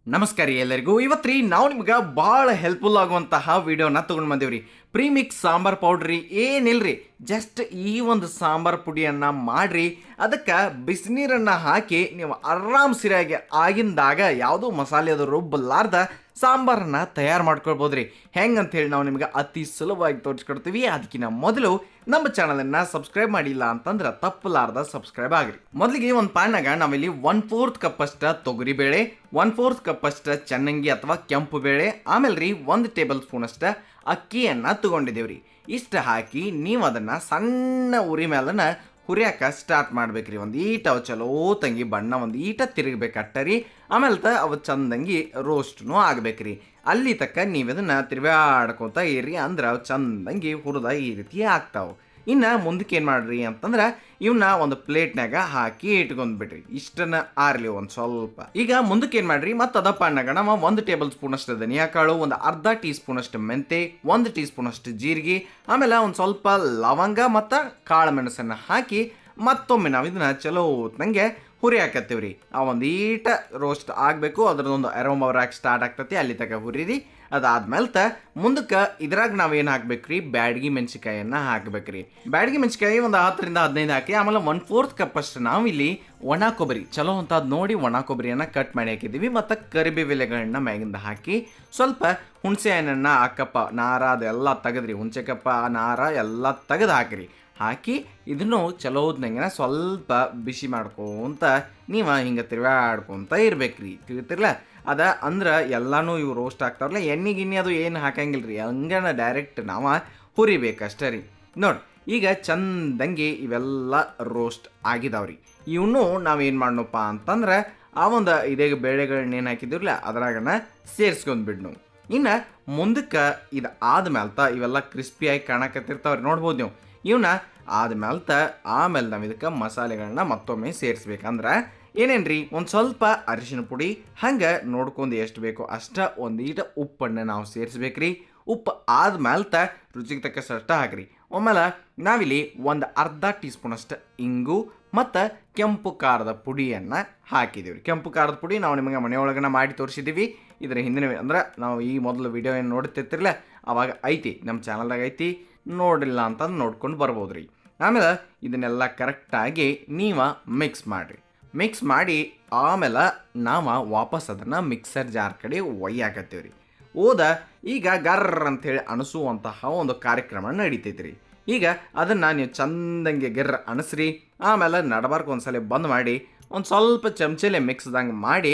ನಮಸ್ಕಾರ ಎಲ್ಲರಿಗೂ. ಇವತ್ತು ನಾವು ನಿಮ್ಗೆ ಭಾಳ ಹೆಲ್ಪ್ಫುಲ್ ಆಗುವಂತಹ ವಿಡಿಯೋನ ತೊಗೊಂಡು ಬಂದೇವ್ರಿ. ಪ್ರೀಮಿಕ್ಸ್ ಸಾಂಬಾರ್ ಪೌಡ್ರಿ ಏನಿಲ್ರಿ, ಜಸ್ಟ್ ಈ ಒಂದು ಸಾಂಬಾರ್ ಪುಡಿಯನ್ನು ಮಾಡ್ರಿ, ಅದಕ್ಕೆ ಬಿಸಿನೀರನ್ನು ಹಾಕಿ ನೀವು ಆರಾಮ್ ಸಿರಿಯಾಗಿ ಆಗಿಂದಾಗ ಯಾವುದೋ ಮಸಾಲೆ ಅದು ರುಬ್ಬಲಾರ್ದ ಸಾಂಬಾರನ್ನು ತಯಾರು ಮಾಡ್ಕೊಳ್ಬೋದ್ರಿ. ಹೆಂಗಂತೇಳಿ ನಾವು ನಿಮ್ಗೆ ಅತಿ ಸುಲಭವಾಗಿ ತೋರಿಸ್ಕೊಡ್ತೀವಿ. ಅದಕ್ಕಿಂತ ಮೊದಲು ನಮ್ಮ ಚಾನಲನ್ನು ಸಬ್ಸ್ಕ್ರೈಬ್ ಮಾಡಿಲ್ಲ ಅಂತಂದ್ರೆ ತಪ್ಪಲಾರ್ದ ಸಬ್ಸ್ಕ್ರೈಬ್ ಆಗಿರಿ. ಮೊದಲಿಗೆ ಒಂದು ಪಾನ್ನಾಗ ನಾವಿಲ್ಲಿ 1/4 ಕಪ್ ಅಷ್ಟ ತೊಗರಿ ಬೇಳೆ, 1/4 ಕಪ್ ಅಷ್ಟ ಚೆನ್ನಂಗಿ ಅಥವಾ ಕೆಂಪು ಬೇಳೆ, ಆಮೇಲೆ ರೀ 1 ಟೇಬಲ್ ಸ್ಪೂನ್ ಅಷ್ಟ ಅಕ್ಕಿಯನ್ನು ತಗೊಂಡಿದ್ದೇವ್ರಿ. ಇಷ್ಟು ಹಾಕಿ ನೀವು ಅದನ್ನು ಸಣ್ಣ ಉರಿ ಮೇಲನ ಹುರಿಯಾಕ ಸ್ಟಾರ್ಟ್ ಮಾಡ್ಬೇಕ್ರಿ. ಒಂದು ಈಟ ಅವು ಚಲೋ ತಂಗಿ ಬಣ್ಣ ಒಂದು ಈಟ ತಿರುಗಬೇಕಟ್ಟರಿ. ಆಮೇಲೆ ಅವು ಚಂದಂಗಿ ರೋಸ್ಟ್ನು ಆಗ್ಬೇಕ್ರಿ. ಅಲ್ಲಿ ತಕ್ಕ ನೀವು ಇದನ್ನು ತಿರ್ಗಾಡ್ಕೊತ ಇರ್ರಿ, ಅಂದ್ರೆ ಅವು ಚಂದಂಗಿ ಹುರಿದ ಈ ರೀತಿ ಆಗ್ತಾವೆ. ಇನ್ನು ಮುಂದಕ್ಕೆ ಏನು ಮಾಡ್ರಿ ಅಂತಂದ್ರೆ ಇವನ್ನ ಒಂದು ಪ್ಲೇಟ್ನಾಗ ಹಾಕಿ ಇಟ್ಕೊಂಡ್ಬಿಡ್ರಿ. ಇಷ್ಟನ್ನ ಆರ್ಲಿ ಒಂದು ಸ್ವಲ್ಪ. ಈಗ ಮುಂದಕ್ಕೆ ಏನು ಮಾಡ್ರಿ, ಮತ್ತು ಅದ ಪಾನ್ನಾಗ ನಾವು 1 ಟೇಬಲ್ ಸ್ಪೂನ್ ಅಷ್ಟು ಧನಿಯಾ ಕಾಳು, ಒಂದು ಅರ್ಧ ಟೀ ಸ್ಪೂನ್ ಅಷ್ಟು ಮೆಂತೆ, 1 ಟೀ ಸ್ಪೂನ್ ಅಷ್ಟು ಜೀರಿಗೆ, ಆಮೇಲೆ ಒಂದು ಸ್ವಲ್ಪ ಲವಂಗ ಮತ್ತು ಕಾಳು ಮೆಣಸನ್ನು ಹಾಕಿ ಮತ್ತೊಮ್ಮೆ ನಾವು ಇದನ್ನ ಚಲೋ ನಂಗೆ ಹುರಿ ಹಾಕತ್ತೀವ್ರಿ. ಆ ಒಂದು ಈಟ ರೋಸ್ಟ್ ಆಗಬೇಕು, ಅದ್ರದ್ದೊಂದು ಅರೋಮ ಬರಾಕ್ ಸ್ಟಾರ್ಟ್ ಆಗ್ತತಿ, ಅಲ್ಲಿ ತನಕ ಹುರಿರಿ. ಅದಾದ್ಮೇಲೆ ಮುಂದಕ್ಕೆ ಇದ್ರಾಗ ನಾವೇನು ಹಾಕ್ಬೇಕ್ರಿ, ಬ್ಯಾಡಗಿ ಮೆಣಸಿಕಾಯನ್ನು ಹಾಕ್ಬೇಕ್ರಿ. ಬ್ಯಾಡಗಿ ಮೆಣಸಿಕಾಯಿ ಒಂದು 10ರಿಂದ 15 ಹಾಕಿ, ಆಮೇಲೆ 1/4 ಕಪ್ ಅಷ್ಟು ನಾವಿಲ್ಲಿ ಒಣ ಕೊಬ್ಬರಿ ಚಲೋ ಅಂತ ಅದು ನೋಡಿ ಒಣ ಕೊಬ್ಬರಿಯನ್ನು ಕಟ್ ಮಾಡಿ ಹಾಕಿದ್ದೀವಿ. ಮತ್ತು ಕರಿಬೇವಿಲೆಗಳನ್ನ ಮ್ಯಾಗಿಂದ ಹಾಕಿ ಸ್ವಲ್ಪ ಹುಣಸೆ ಹಣ್ಣನ್ನು ಅಕ್ಕಪ್ಪ ನಾರ ಅದೆಲ್ಲ ತೆಗೆದ್ರಿ, ಹುಣಸೆಕಪ್ಪ ನಾರ ಎಲ್ಲ ತೆಗೆದು ಹಾಕಿರಿ. ಹಾಕಿ ಇದನ್ನು ಚಲೋದ್ನಂಗೆ ಸ್ವಲ್ಪ ಬಿಸಿ ಮಾಡ್ಕೊಂತ ನೀವು ಹಿಂಗೆ ತಿರ್ಗಾಡ್ಕೊತ ಇರ್ಬೇಕ್ರಿ. ತಿಳಿತಿರ್ಲ ಅದ ಅಂದ್ರೆ ಎಲ್ಲನೂ ಇವು ರೋಸ್ಟ್ ಆಗ್ತಾವಲ್ಲ, ಎಣ್ಣೆ ಗಿಣ್ಣೆ ಅದು ಏನು ಹಾಕಂಗಿಲ್ಲ ರೀ, ಹಂಗನ ಡೈರೆಕ್ಟ್ ನಾವು ಹುರಿಬೇಕಷ್ಟೇ ರೀ. ನೋಡಿ ಈಗ ಚಂದಂಗಿ ಇವೆಲ್ಲ ರೋಸ್ಟ್ ಆಗಿದಾವ್ರಿ. ಇವನು ನಾವೇನು ಮಾಡೋಣಪ್ಪ ಅಂತಂದ್ರೆ ಆ ಒಂದು ಇದೇ ಬೇಳೆಗಳನ್ನ ಏನು ಹಾಕಿದಿರಲ್ಲ ಅದ್ರಾಗನ ಸೇರಿಸ್ಕೊಂಡ್ಬಿಡ್ನು. ಇನ್ನು ಮುಂದಕ್ಕೆ ಇದು ಆದ್ಮೇಲೆ ಇವೆಲ್ಲ ಕ್ರಿಸ್ಪಿಯಾಗಿ ಕಾಣಕತ್ತಿರ್ತಾವ್ರಿ, ನೋಡ್ಬೋದು ನೀವು. ಇವನ್ನ ಆದ್ಮೇಲೆ ಆಮೇಲೆ ನಾವು ಇದಕ್ಕೆ ಮಸಾಲೆಗಳನ್ನ ಮತ್ತೊಮ್ಮೆ ಸೇರಿಸ್ಬೇಕಂದ್ರೆ ಏನೇನ್ರಿ, ಒಂದು ಸ್ವಲ್ಪ ಅರಿಶಿನ ಪುಡಿ, ಹಂಗೆ ನೋಡ್ಕೊಂಡು ಎಷ್ಟು ಬೇಕೋ ಅಷ್ಟ ಒಂದು ಈಟ ಉಪ್ಪನ್ನು ನಾವು ಸೇರಿಸ್ಬೇಕ್ರಿ. ಉಪ್ಪು ಆದ್ಮೇಲೆ ರುಚಿಗೆ ತಕ್ಕಷ್ಟು ಹಾಕ್ರಿ. ಆಮೇಲೆ ನಾವಿಲ್ಲಿ ಒಂದು ಅರ್ಧ ಟೀ ಸ್ಪೂನ್ ಅಷ್ಟು ಇಂಗು ಮತ್ತು ಕೆಂಪು ಖಾರದ ಪುಡಿಯನ್ನು ಹಾಕಿದ್ದೀವಿ. ಕೆಂಪು ಖಾರದ ಪುಡಿ ನಾವು ನಿಮಗೆ ಮನೆಯೊಳಗನ ಮಾಡಿ ತೋರಿಸಿದ್ದೀವಿ. ಇದರ ಹಿಂದಿನ ಅಂದ್ರೆ ನಾವು ಈ ಮೊದಲು ವಿಡಿಯೋ ಏನು ನೋಡ್ತಿರ್ತಿರಲ್ಲ ಅವಾಗ ಐತಿ, ನಮ್ಮ ಚಾನಲ್ದಾಗ ಐತಿ, ನೋಡಿಲ್ಲ ಅಂತಂದು ನೋಡ್ಕೊಂಡು ಬರ್ಬೋದು ರೀ. ಆಮೇಲೆ ಇದನ್ನೆಲ್ಲ ಕರೆಕ್ಟಾಗಿ ನೀವು ಮಿಕ್ಸ್ ಮಾಡಿರಿ. ಮಿಕ್ಸ್ ಮಾಡಿ ಆಮೇಲೆ ನಾವು ವಾಪಸ್ ಅದನ್ನು ಮಿಕ್ಸರ್ ಜಾರ್ ಕಡೆ ಒಯ್ಯಾಕತ್ತೀವಿ ರೀ. ಓದ ಈಗ ಗರ್ರ ಅಂಥೇಳಿ ಅನಿಸುವಂತಹ ಒಂದು ಕಾರ್ಯಕ್ರಮ ನಡೀತೈತಿ ರೀ. ಈಗ ಅದನ್ನು ನೀವು ಚಂದಂಗೆ ಗೆರ್ರ ಅನಿಸ್ರಿ. ಆಮೇಲೆ ನಡಬಾರ್ಕು ಒಂದ್ಸಲ ಬಂದ್ ಮಾಡಿ ಒಂದು ಸ್ವಲ್ಪ ಚಮಚಲೆ ಮಿಕ್ಸ್ದಂಗೆ ಮಾಡಿ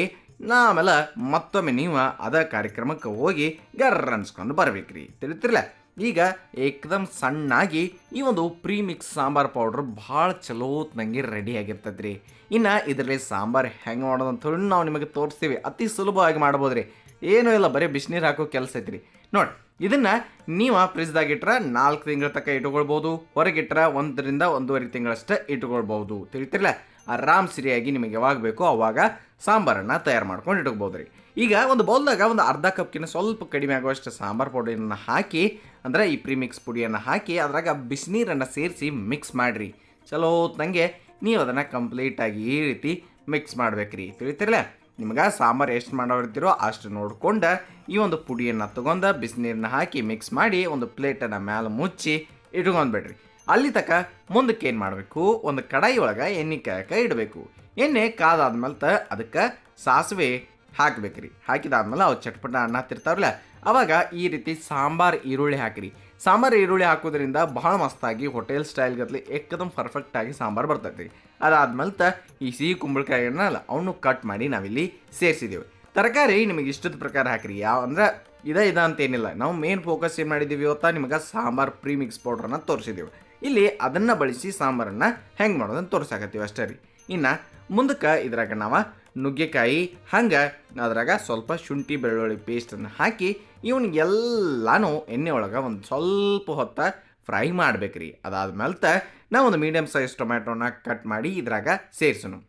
ಆಮೇಲೆ ಮತ್ತೊಮ್ಮೆ ನೀವು ಅದ ಕಾರ್ಯಕ್ರಮಕ್ಕೆ ಹೋಗಿ ಗರ್ರ ಅನ್ಸ್ಕೊಂಡು ಬರ್ಬೇಕ್ರಿ. ತಿಳಿತಿರ್ಲ ಈಗ ಏಕದಮ್ ಸಣ್ಣಾಗಿ ಈ ಒಂದು ಪ್ರೀಮಿಕ್ಸ್ ಸಾಂಬಾರು ಪೌಡ್ರ್ ಭಾಳ ಚಲೋತ್ನಂಗೆ ರೆಡಿ ಆಗಿರ್ತದೆ ರೀ. ಇನ್ನು ಇದರಲ್ಲಿ ಸಾಂಬಾರು ಹೆಂಗೆ ಮಾಡೋದು ಅಂತ ಹೇಳಿ ನಾವು ನಿಮಗೆ ತೋರಿಸ್ತೀವಿ. ಅತಿ ಸುಲಭವಾಗಿ ಮಾಡ್ಬೋದು ರೀ, ಏನೂ ಇಲ್ಲ, ಬರೀ ಬಿಸಿನೀರು ಹಾಕೋ ಕೆಲಸ ಐತ್ರಿ. ನೋಡಿ ಇದನ್ನು ನೀವು ಫ್ರಿಜ್ದಾಗಿಟ್ರೆ 4 ತಿಂಗಳ ತನಕ ಇಟ್ಕೊಳ್ಬೋದು, ಹೊರಗಿಟ್ರೆ 1ರಿಂದ 1.5 ತಿಂಗಳಷ್ಟೇ ಇಟ್ಕೊಳ್ಬೋದು. ತಿಳಿತಿರ್ಲ ಆರಾಮ್ ಸರಿಯಾಗಿ ನಿಮಗೆ ಯಾವಾಗ ಬೇಕೋ ಅವಾಗ ಸಾಂಬಾರನ್ನು ತಯಾರು ಮಾಡ್ಕೊಂಡು ಇಟ್ಕೋಬೋದು ರೀ. ಈಗ ಒಂದು ಬೌಲ್ದಾಗ ಒಂದು ಅರ್ಧ ಕಪ್ಕಿನ ಸ್ವಲ್ಪ ಕಡಿಮೆ ಆಗುವಷ್ಟು ಸಾಂಬಾರು ಪೌಡಿಯನ್ನು ಹಾಕಿ, ಅಂದರೆ ಈ ಪ್ರೀಮಿಕ್ಸ್ ಪುಡಿಯನ್ನು ಹಾಕಿ ಅದ್ರಾಗ ಬಿಸಿನೀರನ್ನು ಸೇರಿಸಿ ಮಿಕ್ಸ್ ಮಾಡಿರಿ. ಚಲೋ ಹೊತ್ತಂಗೆ ನೀವು ಅದನ್ನು ಕಂಪ್ಲೀಟಾಗಿ ಈ ರೀತಿ ಮಿಕ್ಸ್ ಮಾಡ್ಬೇಕ್ರಿ. ತಿಳಿತಿರಲ್ಲ ನಿಮ್ಗೆ ಸಾಂಬಾರು ಎಷ್ಟು ಮಾಡೋರಿರ್ತೀರೋ ಅಷ್ಟು ನೋಡ್ಕೊಂಡು ಈ ಒಂದು ಪುಡಿಯನ್ನು ತೊಗೊಂಡು ಬಿಸಿನೀರನ್ನ ಹಾಕಿ ಮಿಕ್ಸ್ ಮಾಡಿ ಒಂದು ಪ್ಲೇಟನ್ನು ಮ್ಯಾಲೆ ಮುಚ್ಚಿ ಇಟ್ಕೊಂಡ್ಬಿಡ್ರಿ. ಅಲ್ಲಿ ತನಕ ಮುಂದಕ್ಕೆ ಏನು ಮಾಡಬೇಕು, ಒಂದು ಕಡಾಯಿ ಒಳಗೆ ಎಣ್ಣೆ ಕಾಯಕ್ಕೆ ಇಡಬೇಕು. ಎಣ್ಣೆ ಕಾದಾದ್ಮೇಲೆ ಅದಕ್ಕೆ ಸಾಸಿವೆ ಹಾಕ್ಬೇಕ್ರಿ. ಹಾಕಿದಾದ್ಮೇಲೆ ಅವು ಚಟ್ಪಟ ಅನ್ನ ತಿರ್ತಾವ್ರಲ್ಲ ಅವಾಗ ಈ ರೀತಿ ಸಾಂಬಾರು ಈರುಳ್ಳಿ ಹಾಕಿರಿ. ಸಾಂಬಾರು ಈರುಳ್ಳಿ ಹಾಕೋದ್ರಿಂದ ಭಾಳ ಮಸ್ತಾಗಿ ಹೋಟೆಲ್ ಸ್ಟೈಲ್ಗತ್ಲಿ ಏಕದಮ್ ಪರ್ಫೆಕ್ಟಾಗಿ ಸಾಂಬಾರು ಬರ್ತೈತೆ ರೀ. ಅದಾದ್ಮೇಲೆ ಈ ಸಿಹಿ ಕುಂಬಳಕಾಯಿಗಳನ್ನ ಅವನು ಕಟ್ ಮಾಡಿ ನಾವಿಲ್ಲಿ ಸೇರಿಸಿದ್ದೀವಿ. ತರಕಾರಿ ನಿಮಗೆ ಇಷ್ಟದ ಪ್ರಕಾರ ಹಾಕಿರಿ. ಯಾವ ಅಂದ್ರೆ ಇದ ಅಂತೇನಿಲ್ಲ, ನಾವು ಮೇನ್ ಫೋಕಸ್ ಏನು ಮಾಡಿದ್ದೀವಿ ಇವತ್ತ ನಿಮಗೆ ಸಾಂಬಾರು ಪ್ರೀಮಿಕ್ಸ್ ಪೌಡ್ರನ್ನ ತೋರಿಸಿದ್ದೀವಿ. ಇಲ್ಲಿ ಅದನ್ನು ಬಳಸಿ ಸಾಂಬಾರನ್ನು ಹೆಂಗೆ ಮಾಡೋದನ್ನು ತೋರಿಸಾಕತ್ತೀವಿ ಅಷ್ಟೇ ರೀ. ಇನ್ನು ಮುಂದಕ್ಕೆ ಇದ್ರಾಗ ನಾವು ನುಗ್ಗೆಕಾಯಿ ಹಂಗೆ ಅದ್ರಾಗ ಸ್ವಲ್ಪ ಶುಂಠಿ ಬೆಳ್ಳುಳ್ಳಿ ಪೇಸ್ಟನ್ನು ಹಾಕಿ ಇವನಿಗೆಲ್ಲಾನು ಎಣ್ಣೆ ಒಳಗೆ ಒಂದು ಸ್ವಲ್ಪ ಹೊತ್ತ ಫ್ರೈ ಮಾಡ್ಬೇಕ್ರಿ. ಅದಾದ್ಮೇಲೆ ನಾವು ಒಂದು ಮೀಡಿಯಮ್ ಸೈಜ್ ಟೊಮ್ಯಾಟೋನ ಕಟ್ ಮಾಡಿ ಇದ್ರಾಗ ಸೇರಿಸೋನು.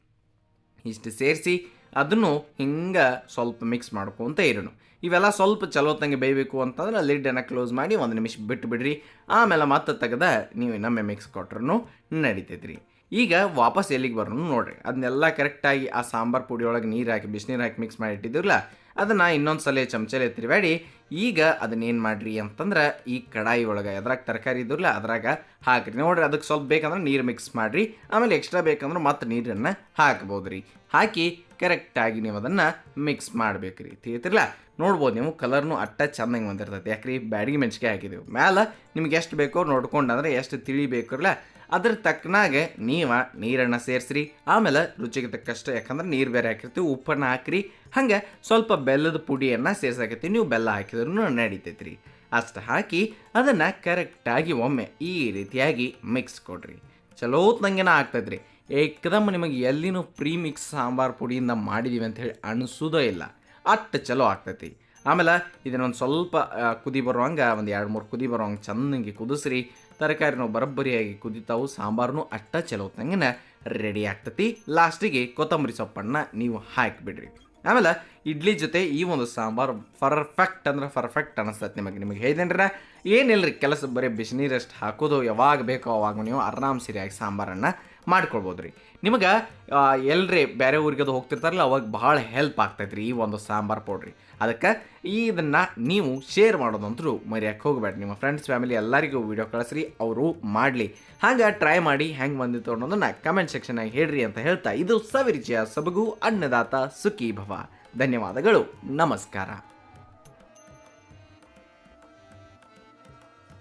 ಇಷ್ಟು ಸೇರಿಸಿ ಅದನ್ನು ಹಿಂಗೆ ಸ್ವಲ್ಪ ಮಿಕ್ಸ್ ಮಾಡ್ಕೊತ ಇರೋನು. ಇವೆಲ್ಲ ಸ್ವಲ್ಪ ಚಲೋತ್ತಂಗೆ ಬೇಯಬೇಕು ಅಂತಂದ್ರೆ ಲಿಡ್ಡನ್ನು ಕ್ಲೋಸ್ ಮಾಡಿ 1 ನಿಮಿಷ ಬಿಟ್ಟು ಬಿಡ್ರಿ. ಆಮೇಲೆ ಮತ್ತೆ ತೆಗೆದ ನೀವು ಇನ್ನೊಮ್ಮೆ ಮಿಕ್ಸ್ ಕೊಟ್ರೂ ನಡೀತೈತ್ರಿ. ಈಗ ವಾಪಸ್ ಎಲ್ಲಿಗೆ ಬರೋನು ನೋಡ್ರಿ. ಅದನ್ನೆಲ್ಲ ಕರೆಕ್ಟಾಗಿ ಆ ಸಾಂಬಾರು ಪುಡಿ ಒಳಗೆ ನೀರು ಹಾಕಿ ಬಿಸಿನೀರು ಹಾಕಿ ಮಿಕ್ಸ್ ಮಾಡಿ ಇಟ್ಟಿದ್ದಿರಲ್ಲ ಅದನ್ನು ಇನ್ನೊಂದು ಸಲ ಚಮಚಲೆ ತಿರುವಾಡಿ ಈಗ ಅದನ್ನೇನು ಮಾಡಿರಿ ಅಂತಂದ್ರೆ ಈ ಕಡಾಯಿ ಒಳಗೆ ಅದ್ರಾಗ ತರಕಾರಿ ಇದ್ರಲ್ಲ ಅದ್ರಾಗ ಹಾಕಿರಿ. ನೋಡ್ರಿ ಅದಕ್ಕೆ ಸ್ವಲ್ಪ ಬೇಕಂದ್ರೆ ನೀರು ಮಿಕ್ಸ್ ಮಾಡಿರಿ, ಆಮೇಲೆ ಎಕ್ಸ್ಟ್ರಾ ಬೇಕಂದ್ರೆ ಮತ್ತೆ ನೀರನ್ನು ಹಾಕ್ಬೋದು ರೀ. ಹಾಕಿ ಕರೆಕ್ಟಾಗಿ ನೀವು ಅದನ್ನು ಮಿಕ್ಸ್ ಮಾಡ್ಬೇಕ್ರಿ. ತಿಳಿತಿರಲ್ಲ, ನೋಡ್ಬೋದು ನೀವು ಕಲರ್ನು ಅಟ್ಟ ಚೆಂದಂಗೆ ಬಂದಿರ್ತೈತೆ. ಯಾಕ್ರಿ ಬ್ಯಾಡಿಗೆ ಮೆಣಸಿಗೆ ಹಾಕಿದೆವು ಮ್ಯಾಲೆ ನಿಮ್ಗೆ ಎಷ್ಟು ಬೇಕೋ ನೋಡ್ಕೊಂಡು ಅಂದ್ರೆ ಎಷ್ಟು ತಿಳಿಬೇಕಲ್ಲ ಅದ್ರ ತಕ್ಕನಾಗೆ ನೀವು ನೀರನ್ನು ಸೇರಿಸ್ರಿ. ಆಮೇಲೆ ರುಚಿಗೆ ತಕ್ಕಷ್ಟು, ಯಾಕಂದ್ರೆ ನೀರು ಬೇರೆ ಹಾಕಿರ್ತೀವಿ, ಉಪ್ಪನ್ನು ಹಾಕಿರಿ. ಹಂಗೆ ಸ್ವಲ್ಪ ಬೆಲ್ಲದ ಪುಡಿಯನ್ನು ಸೇರ್ಸಾಕತ್ತೀವಿ, ನೀವು ಬೆಲ್ಲ ಹಾಕಿದ್ರೂ ನಡೀತೈತೆ ರೀ. ಅಷ್ಟು ಹಾಕಿ ಅದನ್ನು ಕರೆಕ್ಟಾಗಿ ಒಮ್ಮೆ ಈ ರೀತಿಯಾಗಿ ಮಿಕ್ಸ್ ಕೊಡ್ರಿ. ಚಲೋ ತಂಗೆನ ಆಗ್ತೈತೆ ರೀ. ಏಕದಮ್ ನಿಮಗೆ ಎಲ್ಲಿನೂ ಪ್ರೀ ಮಿಕ್ಸ್ ಸಾಂಬಾರು ಪುಡಿಯಿಂದ ಮಾಡಿದ್ದೀವಿ ಅಂತ ಹೇಳಿ ಅನಿಸೋದೇ ಇಲ್ಲ, ಅಷ್ಟು ಚಲೋ ಆಗ್ತೈತಿ. ಆಮೇಲೆ ಇದನ್ನೊಂದು ಸ್ವಲ್ಪ ಕುದಿ ಬರುವಂಗೆ ಒಂದು 2-3 ಕುದಿ ಬರುವಂಗೆ ಚೆನ್ನಾಗಿ ಕುದಿಸ್ರಿ. ತರಕಾರಿನೂ ಬರೋಬ್ಬರಿಯಾಗಿ ಕುದಿತಾವು, ಸಾಂಬಾರನು ಅಷ್ಟ ಚಲೋ ತಂಗನ ರೆಡಿ ಆಗ್ತೈತಿ. ಲಾಸ್ಟಿಗೆ ಕೊತ್ತಂಬರಿ ಸೊಪ್ಪನ್ನು ನೀವು ಹಾಕಿಬಿಡ್ರಿ. ಆಮೇಲೆ ಇಡ್ಲಿ ಜೊತೆ ಈ ಒಂದು ಸಾಂಬಾರು ಪರ್ಫೆಕ್ಟ್ ಅಂದ್ರೆ ಪರ್ಫೆಕ್ಟ್ ಅನ್ನಿಸ್ತೈತೆ ನಿಮಗೆ ಹೇಳಿದೇನ್ರ. ಏನಿಲ್ಲ ರೀ, ಕೆಲಸ ಬರೀ ಬಿಸಿನೀರಷ್ಟು ಹಾಕೋದು, ಯಾವಾಗ ಬೇಕೋ ಅವಾಗ ನೀವು ಆರಾಮ್ ಸರಿಯಾಗಿ ಸಾಂಬಾರನ್ನು ಮಾಡ್ಕೊಳ್ಬೋದು ರೀ. ನಿಮಗೆ ಎಲ್ಲರೇ ಬೇರೆ ಊರಿಗೆ ಅದು ಹೋಗ್ತಿರ್ತಾರಲ್ಲ ಅವಾಗ ಭಾಳ ಹೆಲ್ಪ್ ಆಗ್ತೈತೆ ರೀ ಈ ಒಂದು ಸಾಂಬಾರು ಪೌಡ್ರಿ. ಅದಕ್ಕೆ ಇದನ್ನು ನೀವು ಶೇರ್ ಮಾಡೋದಂತರೂ ಮರ್ಯಾಕೆ ಹೋಗಬೇಡ್ರಿ. ನಿಮ್ಮ ಫ್ರೆಂಡ್ಸ್ ಫ್ಯಾಮಿಲಿ ಎಲ್ಲರಿಗೂ ವೀಡಿಯೋ ಕಳಿಸ್ರಿ, ಅವರು ಮಾಡಲಿ. ಹಾಗೆ ಟ್ರೈ ಮಾಡಿ ಹೆಂಗೆ ಬಂದಿತ್ತು ಅನ್ನೋದನ್ನು ಕಮೆಂಟ್ ಸೆಕ್ಷನ್ನಾಗಿ ಹೇಳ್ರಿ ಅಂತ ಹೇಳ್ತಾ, ಇದು ಸವಿರುಚಿಯ ಸಬಗು ಅನ್ನದಾತ ಸುಖಿ ಭವ. ಧನ್ಯವಾದಗಳು, ನಮಸ್ಕಾರ.